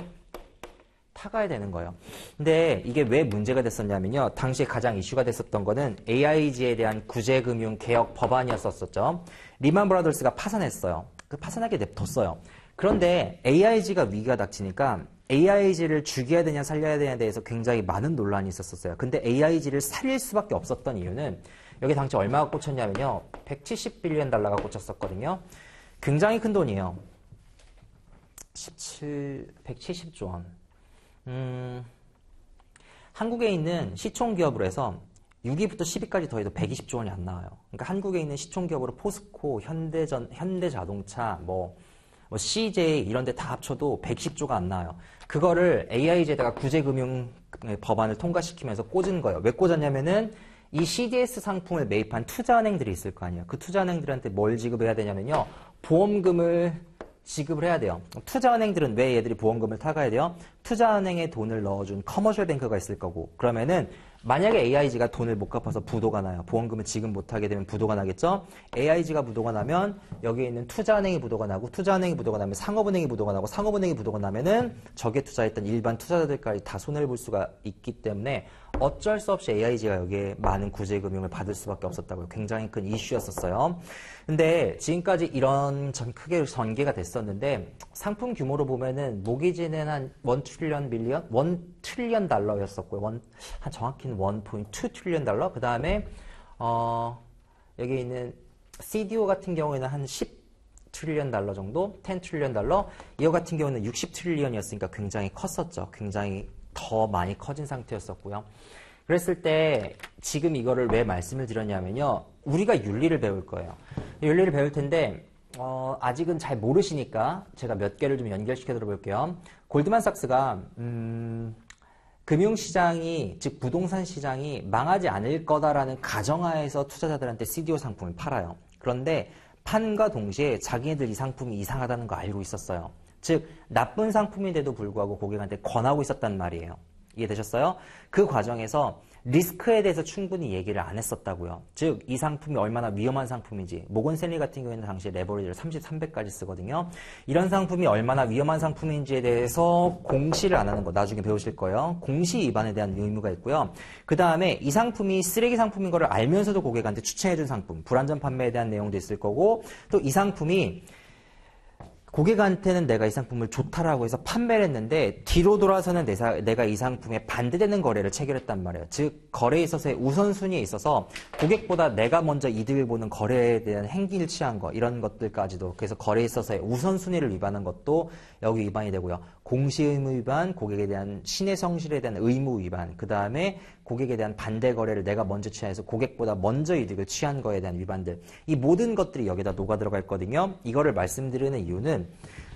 S1: 타가야 되는 거예요. 근데 이게 왜 문제가 됐었냐면요. 당시에 가장 이슈가 됐었던 거는 AIG에 대한 구제금융 개혁 법안이었었죠. 리만 브라더스가 파산했어요. 그 파산하게 냅뒀어요. 그런데 AIG가 위기가 닥치니까 AIG를 죽여야 되냐 살려야 되냐에 대해서 굉장히 많은 논란이 있었어요. 근데 AIG를 살릴 수밖에 없었던 이유는 여기 당시 얼마가 꽂혔냐면요. 170빌리언 달러가 꽂혔었거든요. 굉장히 큰 돈이에요. 170조 원. 한국에 있는 시총기업으로 해서 6위부터 10위까지 더해도 120조 원이 안 나와요. 그러니까 한국에 있는 시총기업으로 포스코, 현대자동차, CJ 이런 데 다 합쳐도 110조가 안 나와요. 그거를 AIG에다가 구제금융 법안을 통과시키면서 꽂은 거예요. 왜 꽂았냐면은 이 CDS 상품을 매입한 투자은행들이 있을 거 아니에요. 그 투자은행들한테 뭘 지급해야 되냐면요. 보험금을 지급을 해야 돼요. 투자은행들은 왜 얘들이 보험금을 타가야 돼요? 투자은행에 돈을 넣어준 커머셜 뱅크가 있을 거고, 그러면은 만약에 AIG가 돈을 못 갚아서 부도가 나요. 보험금을 지급 못하게 되면 부도가 나겠죠? AIG가 부도가 나면 여기에 있는 투자은행이 부도가 나고, 투자은행이 부도가 나면 상업은행이 부도가 나고, 상업은행이 부도가 나면은 저기에 투자했던 일반 투자자들까지 다 손해를 볼 수가 있기 때문에 어쩔 수 없이 AIG가 여기에 많은 구제금융을 받을 수밖에 없었다고요. 굉장히 큰 이슈였었어요. 근데 지금까지 이런 크게 전개가 됐었는데 상품 규모로 보면은 모기지는 한 1 트릴리언 달러였었고요. 한 정확히는 1.2 트릴리언 달러. 그 다음에 여기 있는 CDO 같은 경우에는 한 10 트릴리언 달러 정도, 10 트릴리언 달러. 이거 같은 경우는 60 트릴리언이었으니까 굉장히 컸었죠. 굉장히 더 많이 커진 상태였었고요. 그랬을 때 지금 이거를 왜 말씀을 드렸냐면요. 우리가 윤리를 배울 거예요. 윤리를 배울 텐데 아직은 잘 모르시니까 제가 몇 개를 좀 연결시켜 들어볼게요. 골드만삭스가 금융시장이, 즉 부동산 시장이 망하지 않을 거다라는 가정하에서 투자자들한테 CDO 상품을 팔아요. 그런데 판과 동시에 자기네들 이 상품이 이상하다는 거 알고 있었어요. 즉 나쁜 상품인데도 불구하고 고객한테 권하고 있었단 말이에요. 이해되셨어요? 그 과정에서 리스크에 대해서 충분히 얘기를 안 했었다고요. 즉 이 상품이 얼마나 위험한 상품인지, 모건스탠리 같은 경우에는 당시에 레버리지를 33배까지 쓰거든요. 이런 상품이 얼마나 위험한 상품인지에 대해서 공시를 안 하는 거 나중에 배우실 거예요. 공시 위반에 대한 의무가 있고요. 그 다음에 이 상품이 쓰레기 상품인 거를 알면서도 고객한테 추천해준 상품, 불안전 판매에 대한 내용도 있을 거고, 또 이 상품이 고객한테는 내가 이 상품을 좋다라고 해서 판매를 했는데 뒤로 돌아서는 내가 이 상품에 반대되는 거래를 체결했단 말이에요. 즉 거래에 있어서의 우선순위에 있어서 고객보다 내가 먼저 이득을 보는 거래에 대한 행위를 취한 거, 이런 것들까지도, 그래서 거래에 있어서의 우선순위를 위반한 것도 여기 위반이 되고요. 공시의무 위반, 고객에 대한 신의 성실에 대한 의무 위반, 그 다음에 고객에 대한 반대 거래를 내가 먼저 취해서 고객보다 먼저 이득을 취한 거에 대한 위반들, 이 모든 것들이 여기다 녹아 들어가 있거든요. 이거를 말씀드리는 이유는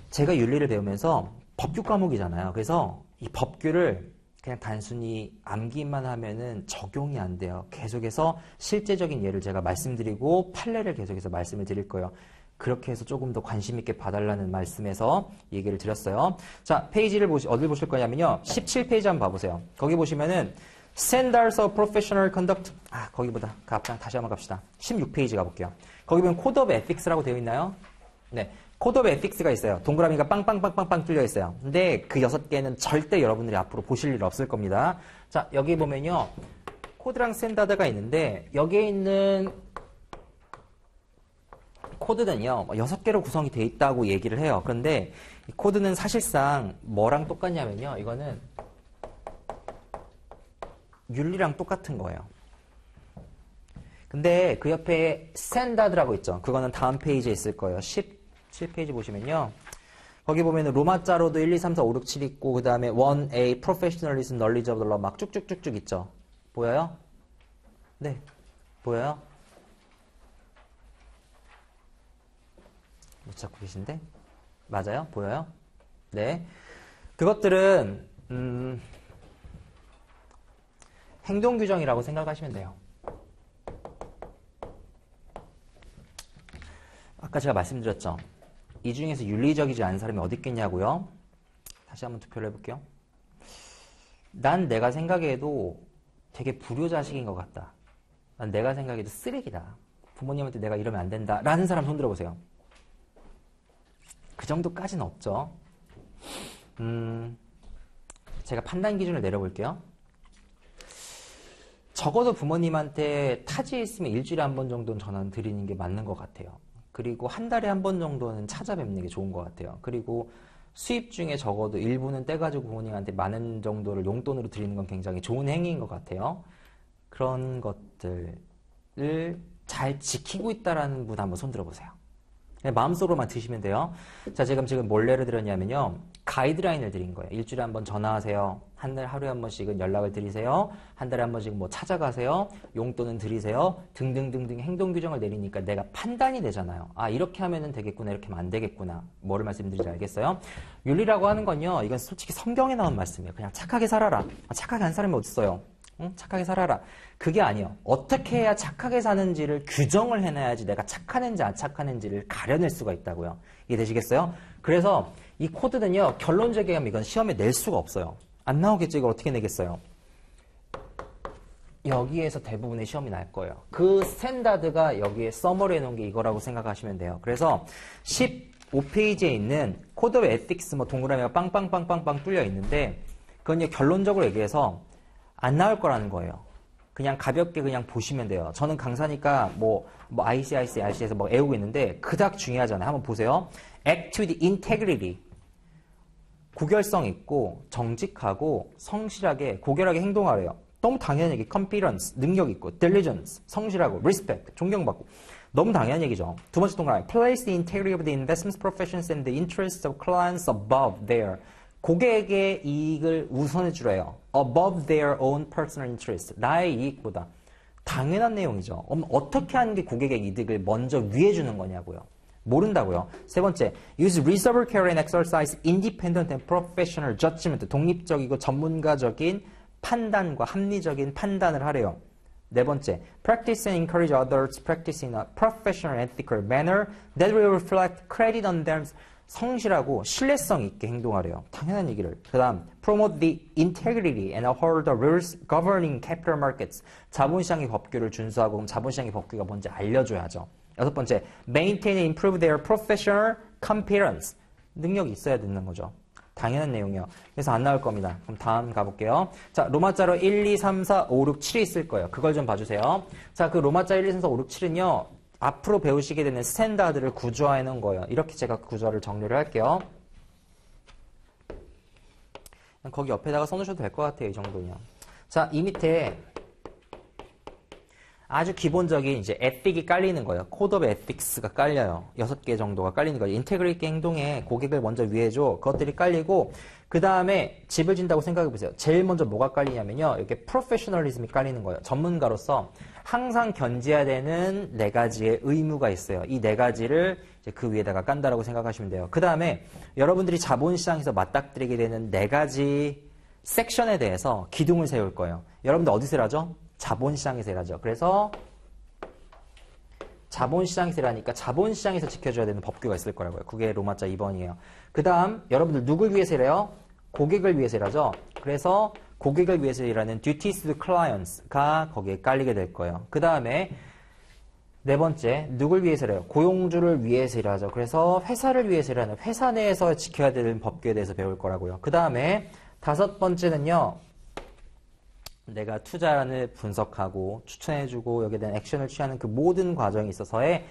S1: 제가 윤리를 배우면서 법규 과목이잖아요. 그래서 이 법규를 그냥 단순히 암기만 하면은 적용이 안 돼요. 계속해서 실제적인 예를 제가 말씀드리고 판례를 계속해서 말씀을 드릴 거예요. 그렇게 해서 조금 더 관심 있게 봐달라는 말씀에서 얘기를 드렸어요. 자, 페이지를 어딜 보실 거냐면요. 17페이지 한번 봐보세요. 거기 보시면은 Standards of Professional Conduct, 거기보다 그 앞장 다시 한번 갑시다. 16페이지 가볼게요. 거기 보면 Code of Ethics라고 되어 있나요? 네, Code of Ethics가 있어요. 동그라미가 빵빵빵빵빵 뚫려 있어요. 근데 그 6개는 절대 여러분들이 앞으로 보실 일 없을 겁니다. 자, 여기 보면요, 코드랑 스탠다드가 있는데 여기에 있는 코드는요, 6개로 구성이 되어 있다고 얘기를 해요. 그런데 이 코드는 사실상 뭐랑 똑같냐면요, 이거는 윤리랑 똑같은 거예요. 근데 그 옆에 스탠다드라고 있죠. 그거는 다음 페이지에 있을 거예요. 17페이지 보시면요, 거기 보면은 로마자로도 1, 2, 3, 4, 5, 6, 7 있고 그 다음에 1A, Professionalism, Knowledge of the Law 막 쭉쭉쭉쭉 있죠. 보여요? 네. 보여요? 못 찾고 계신데? 맞아요? 보여요? 네. 그것들은 행동규정이라고 생각하시면 돼요. 아까 제가 말씀드렸죠. 이 중에서 윤리적이지 않은 사람이 어디 있겠냐고요? 다시 한번 투표를 해볼게요. 난 내가 생각해도 되게 불효자식인 것 같다. 난 내가 생각해도 쓰레기다. 부모님한테 내가 이러면 안 된다. 라는 사람 손 들어보세요. 그 정도까지는 없죠. 제가 판단 기준을 내려볼게요. 적어도 부모님한테 타지에 있으면 일주일에 한 번 정도는 전화 드리는 게 맞는 것 같아요. 그리고 한 달에 한 번 정도는 찾아뵙는 게 좋은 것 같아요. 그리고 수입 중에 적어도 일부는 떼가지고 부모님한테 많은 정도를 용돈으로 드리는 건 굉장히 좋은 행위인 것 같아요. 그런 것들을 잘 지키고 있다라는 분 한번 손 들어보세요. 마음속으로만 드시면 돼요. 자, 지금 뭘 예를 들었냐면요. 가이드라인을 드린 거예요. 일주일에 한 번 전화하세요. 하루에 한 번씩은 연락을 드리세요. 한 달에 한 번씩 뭐 찾아가세요. 용돈은 드리세요. 등등등등 행동 규정을 내리니까 내가 판단이 되잖아요. 아, 이렇게 하면은 되겠구나. 이렇게 하면 안 되겠구나. 뭐를 말씀드리지 알겠어요? 윤리라고 하는 건요. 이건 솔직히 성경에 나온 말씀이에요. 그냥 착하게 살아라. 착하게 한 사람이 어딨어요? 응? 착하게 살아라. 그게 아니에요. 어떻게 해야 착하게 사는지를 규정을 해놔야지 내가 착하는지 안 착하는지를 가려낼 수가 있다고요. 이해되시겠어요? 그래서 이 코드는요. 결론적이게 하면 이건 시험에 낼 수가 없어요. 안 나오겠죠. 이걸 어떻게 내겠어요? 여기에서 대부분의 시험이 날 거예요. 그 스탠다드가 여기에 서머리해 놓은 게 이거라고 생각하시면 돼요. 그래서 15페이지에 있는 코드 오브 에틱스 뭐 동그라미가 빵빵빵빵빵 뚫려 있는데 그건 결론적으로 얘기해서 안 나올 거라는 거예요. 그냥 가볍게 그냥 보시면 돼요. 저는 강사니까 뭐 IC에서 뭐 애우고 있는데 그닥 중요하잖아요. 한번 보세요. Act with integrity. 구결성 있고 정직하고 성실하게 고결하게 행동하래요. 너무 당연한 얘기. Competence, 능력 있고 diligence, 성실하고 respect, 존경받고. 너무 당연한 얘기죠. 두 번째 동그라미. Place the integrity of the investment professions and the interests of clients above their. 고객의 이익을 우선해 주래요. Above their own personal interest. 나의 이익보다. 당연한 내용이죠. 어떻게 하는 게 고객의 이득을 먼저 위해 주는 거냐고요. 모른다고요. 세 번째, use reserved care and exercise independent and professional judgment. 독립적이고 전문가적인 판단과 합리적인 판단을 하래요. 네 번째, practice and encourage others practice in a professional and ethical manner that will reflect credit on them. 성실하고 신뢰성 있게 행동하래요. 당연한 얘기를. 그 다음, promote the integrity and uphold the rules governing capital markets. 자본시장의 법규를 준수하고 그럼 자본시장의 법규가 뭔지 알려줘야죠. 여섯 번째, maintain and improve their professional competence. 능력이 있어야 되는 거죠. 당연한 내용이요. 그래서 안 나올 겁니다. 그럼 다음 가볼게요. 자, 로마자로 1, 2, 3, 4, 5, 6, 7이 있을 거예요. 그걸 좀 봐주세요. 자, 그 로마자 1, 2, 3, 4, 5, 6, 7은요. 앞으로 배우시게 되는 스탠다드를 구조화해 놓은 거예요. 이렇게 제가 구조화를 정리를 할게요. 거기 옆에다가 써놓으셔도 될 것 같아요. 이 정도면. 자, 이 밑에 아주 기본적인 이제 에틱이 깔리는 거예요. 코드 오브 에틱스가 깔려요. 6개 정도가 깔리는 거예요. 인테그리티 행동에 고객을 먼저 위해줘. 그것들이 깔리고 그 다음에 집을 진다고 생각해 보세요. 제일 먼저 뭐가 깔리냐면요. 이렇게 프로페셔널리즘이 깔리는 거예요. 전문가로서 항상 견지해야 되는 4가지의 의무가 있어요. 이 4가지를 이제 그 위에다가 깐다라고 생각하시면 돼요. 그 다음에 여러분들이 자본시장에서 맞닥뜨리게 되는 4가지 섹션에 대해서 기둥을 세울 거예요. 여러분들 어디서 일하죠? 자본시장에서 일하죠. 그래서 자본시장에서 일하니까 자본시장에서 지켜줘야 되는 법규가 있을 거라고요. 그게 로마자 2번이에요. 그 다음 여러분들 누굴 위해서 일해요? 고객을 위해서 일하죠. 그래서 고객을 위해서 일하는 duties to clients가 거기에 깔리게 될 거예요. 그 다음에 네 번째, 누굴 위해서 일해요? 고용주를 위해서 일하죠. 그래서 회사를 위해서 일하는 회사 내에서 지켜야 되는 법규에 대해서 배울 거라고요. 그 다음에 다섯 번째는요. 내가 투자를 분석하고 추천해주고 여기에 대한 액션을 취하는 그 모든 과정에 있어서의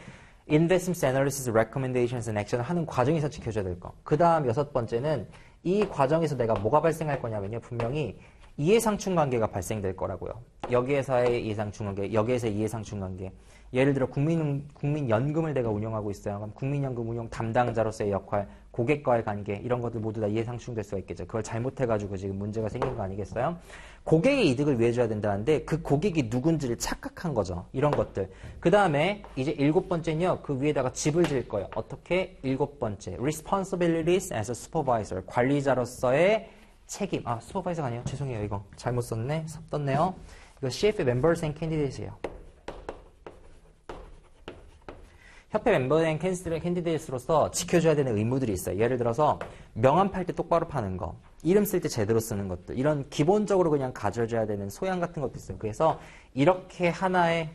S1: investment analysis, recommendations and action을 하는 과정에서 지켜줘야 될 거. 그 다음 여섯 번째는 이 과정에서 내가 뭐가 발생할 거냐면요. 분명히 이해상충관계가 발생될 거라고요. 여기에서의 이해상충관계, 여기에서의 이해상충관계. 예를 들어 국민연금을 내가 운영하고 있어요. 그럼 국민연금 운영 담당자로서의 역할, 고객과의 관계 이런 것들 모두 다 이해상충될 수가 있겠죠. 그걸 잘못해가지고 지금 문제가 생긴 거 아니겠어요? 고객의 이득을 위해 줘야 된다는데 그 고객이 누군지를 착각한 거죠. 이런 것들. 그 다음에 이제 7번째는요. 그 위에다가 집을 지을 거예요. 어떻게? 7번째. Responsibilities as a supervisor. 관리자로서의 책임. 아, 슈퍼바이저가 아니에요. 죄송해요. 이거 잘못 썼네. 떴네요. 이거 CF members and candidates예요. 협회 멤버 앤 캔디데이트로서 지켜줘야 되는 의무들이 있어요. 예를 들어서 명함 팔 때 똑바로 파는 거, 이름 쓸 때 제대로 쓰는 것들, 이런 기본적으로 그냥 가져줘야 되는 소양 같은 것도 있어요. 그래서 이렇게 하나의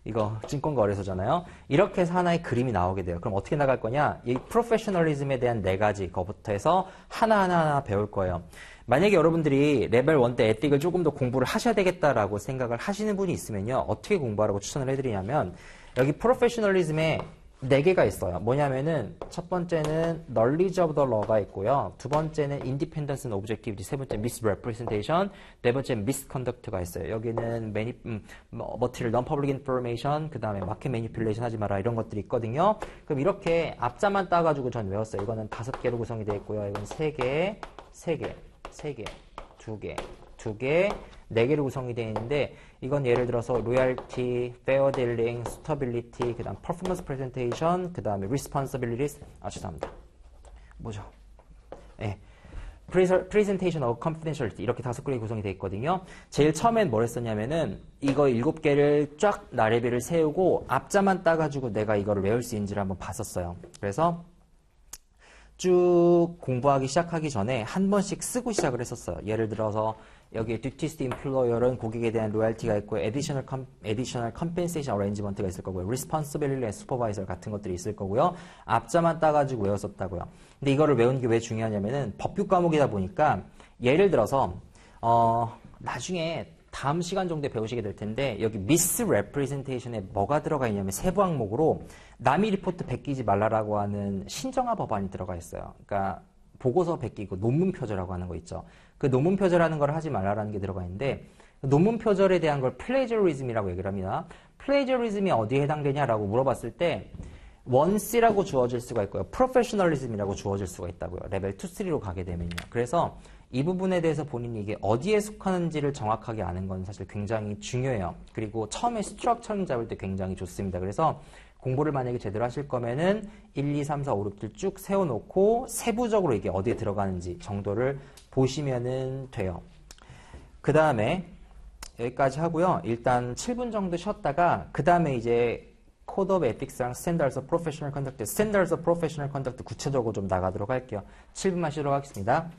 S1: 이거 증권거래소잖아요. 이렇게 해서 하나의 그림이 나오게 돼요. 그럼 어떻게 나갈 거냐? 이 프로페셔널리즘에 대한 4가지 거부터 해서 하나하나 배울 거예요. 만약에 여러분들이 레벨 1 때 에틱을 조금 더 공부를 하셔야 되겠다라고 생각을 하시는 분이 있으면요. 어떻게 공부하라고 추천을 해드리냐면 여기 프로페셔널리즘에 4개가 있어요. 뭐냐면은 첫 번째는 knowledge of the law가 있고요. 두 번째는 independence and objectivity, 세 번째 misrepresentation, 네 번째 misconduct가 있어요. 여기는 material non-public information, 그 다음에 market manipulation 하지 마라 이런 것들이 있거든요. 그럼 이렇게 앞자만 따가지고 전 외웠어요. 이거는 5개로 구성이 되어 있고요. 이건 3개, 3개, 3개, 2개, 2개, 4개로 구성이 되어 있는데 이건 예를 들어서 로열티, 페어 딜링, 수터빌리티, 그 다음 퍼포먼스 프레젠테이션, 그 다음에 responsibilities, 죄송합니다. 뭐죠? 네. presentation of confidentiality 이렇게 5개로 구성이 되어 있거든요. 제일 처음엔 뭘 했었냐면은 이거 7개를 쫙 나래비를 세우고 앞자만 따가지고 내가 이거를 외울 수 있는지를 한번 봤었어요. 그래서 쭉 공부하기 시작하기 전에 한 번씩 쓰고 시작을 했었어요. 예를 들어서 여기 duties to employer은 고객에 대한 로열티가 있고 additional compensation arrangement가 있을 거고요. responsibility and supervisor 같은 것들이 있을 거고요. 앞자만 따가지고 외웠었다고요. 근데 이거를 외우는 게 왜 중요하냐면은 법규 과목이다 보니까 예를 들어서 나중에 다음 시간 정도에 배우시게 될 텐데 여기 misrepresentation에 뭐가 들어가 있냐면 세부 항목으로 남이 리포트 베끼지 말라라고 하는 신정화 법안이 들어가 있어요. 그러니까 보고서 베끼고 논문 표절하고 하는 거 있죠. 그 논문 표절하는 걸 하지 말라라는 게 들어가 있는데 논문 표절에 대한 걸 plagiarism이라고 얘기를 합니다. plagiarism이 어디에 해당되냐라고 물어봤을 때 1C라고 주어질 수가 있고요. professionalism이라고 주어질 수가 있다고요. 레벨 2, 3로 가게 되면요. 그래서 이 부분에 대해서 본인이 이게 어디에 속하는지를 정확하게 아는 건 사실 굉장히 중요해요. 그리고 처음에 스트럭처링 잡을 때 굉장히 좋습니다. 그래서 공부를 만약에 제대로 하실 거면은 1, 2, 3, 4, 5, 6들 쭉 세워놓고 세부적으로 이게 어디에 들어가는지 정도를 보시면은 돼요. 그 다음에 여기까지 하고요. 일단 7분 정도 쉬었다가 그 다음에 이제 Code of Ethics랑 Standards of Professional Conduct, Standards of Professional Conduct 구체적으로 좀 나가도록 할게요. 7분만 쉬도록 하겠습니다.